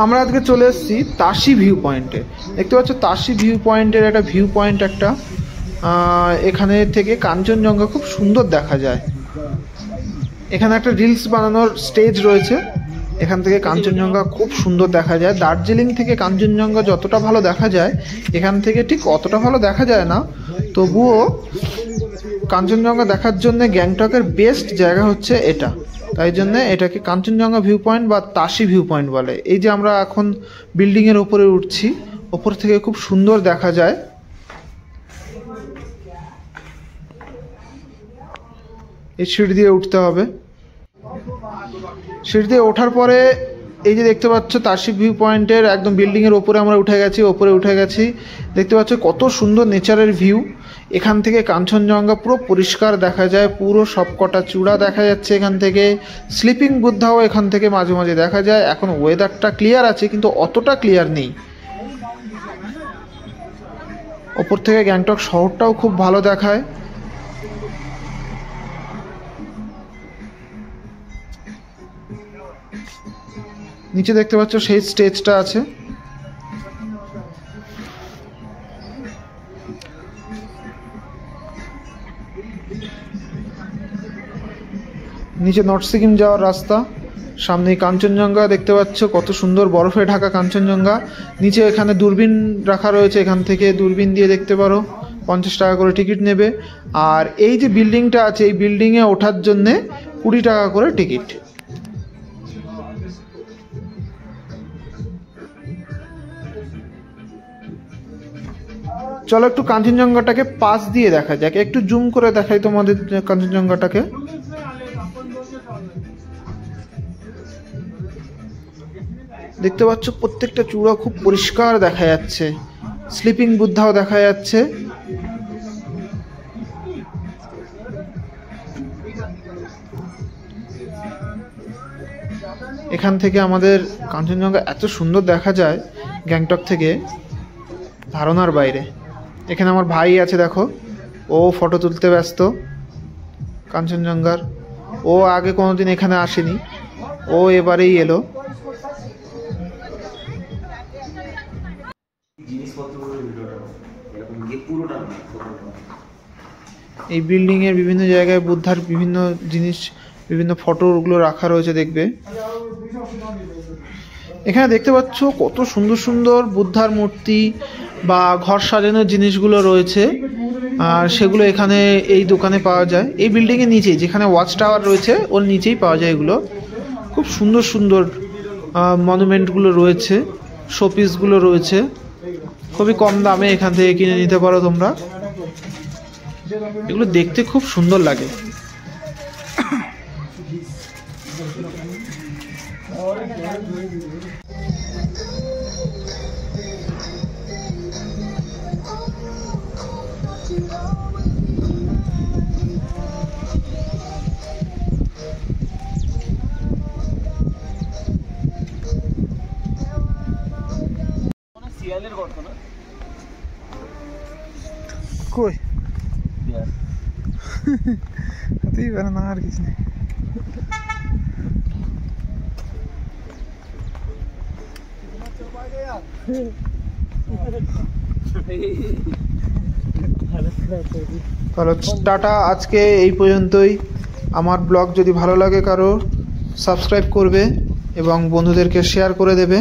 আমরা আজকে চলে এসেছি তাশি ভিউ পয়েন্টে। দেখতে পাচ্ছ তাশি ভিউ পয়েন্টের একটা ভিউ পয়েন্ট একটা, এখানে থেকে কাঞ্চনজঙ্ঘা খুব সুন্দর দেখা যায়। এখানে একটা রিলস বানানোর স্টেজ রয়েছে, এখান থেকে কাঞ্চনজঙ্ঘা খুব সুন্দর দেখা যায়। দার্জিলিং থেকে কাঞ্চনজঙ্ঘা যতটা ভালো দেখা যায় এখান থেকে ঠিক অতটা ভালো দেখা যায় না, তবুও কাঞ্চনজঙ্ঘা দেখার জন্য গ্যাংটকের বেস্ট জায়গা হচ্ছে এটা, তাই জন্য এটাকে কাঞ্চনজঙ্ঘা ভিউ পয়েন্ট বা তাশি ভিউ পয়েন্ট বলে। এই যে আমরা এখন বিল্ডিংয়ের ওপরে উঠছি, ওপর থেকে খুব সুন্দর দেখা যায়। এই সিঁড়ি দিয়ে উঠতে হবে। সিঁড়ি দিয়ে ওঠার পরে এই যে দেখতে পাচ্ছ তাশি ভিউ পয়েন্টের একদম বিল্ডিংয়ের ওপরে আমরা উঠে গেছি। দেখতে পাচ্ছ কত সুন্দর নেচারের ভিউ। এখান থেকে কাঞ্চনজঙ্ঘা পুরো পরিষ্কার দেখা যায়, পুরো সবকটা চূড়া দেখা যাচ্ছে এখান থেকে। স্লিপিং বুদ্ধাও এখান থেকে মাঝে মাঝে দেখা যায়। এখন ওয়েদারটা ক্লিয়ার আছে কিন্তু অতটা ক্লিয়ার নেই। ওপর থেকে গ্যাংটক শহরটাও খুব ভালো দেখায়। নিচে দেখতে পাচ্ছ সেই স্টেজটা আছে। নিচে নর্থ সিকিম যাওয়ার রাস্তা, সামনে কাঞ্চনজঙ্ঘা দেখতে পাচ্ছ, কত সুন্দর বরফে ঢাকা কাঞ্চনজঙ্ঘা। নিচে এখানে দূরবীন রাখা রয়েছে, এখান থেকে দূরবীন দিয়ে দেখতে পারো। 50 টাকা করে টিকিট নেবে। আর এই যে বিল্ডিংটা আছে, এই বিল্ডিংয়ে ওঠার জন্যে 20 টাকা করে টিকিট। চলো একটু কাঞ্চনজঙ্ঘাটাকে পাশ দিয়ে দেখা যাক, একটু জুম করে দেখাই তোমাদের কাঞ্চনজঙ্ঘাটাকে। দেখতে পাচ্ছ প্রত্যেকটা চূড়া খুব পরিষ্কার দেখা যাচ্ছে, স্লিপিং বুদ্ধাও দেখা যাচ্ছে। এখান থেকে আমাদের কাঞ্চনজঙ্ঘা এত সুন্দর দেখা যায় গ্যাংটক থেকে, ধারণার বাইরে। এখানে আমার ভাই আছে দেখো, ও ফটো তুলতে ব্যস্ত কাঞ্চনজঙ্ঘার। ও আগে কোনোদিন এখানে আসেনি, ও এবারেই এলো। এই বিল্ডিং এর বিভিন্ন জায়গায় বুদ্ধার বিভিন্ন জিনিস, বিভিন্ন ফটোগুলো রাখা রয়েছে দেখবে। এখানে দেখতে পাচ্ছ কত সুন্দর সুন্দর বুদ্ধার মূর্তি বা ঘর সাজানোর জিনিসগুলো রয়েছে, আর সেগুলো এখানে এই দোকানে পাওয়া যায়। এই বিল্ডিংয়ের নিচেই যেখানে ওয়াচ টাওয়ার রয়েছে ওর নিচেই পাওয়া যায় এগুলো। খুব সুন্দর সুন্দর মনুমেন্টগুলো রয়েছে, শোপিসগুলো রয়েছে, খুবই কম দামে এখান থেকে কিনে নিতে পারো তোমরা। এগুলো দেখতে খুব সুন্দর লাগে। কই হতেই পারে না, আর কিছু নেই। টাটা, আজকে এই পর্যন্তই। আমার ব্লগ যদি ভালো লাগে কারো, সাবস্ক্রাইব করবে এবং বন্ধুদেরকে শেয়ার করে দেবে।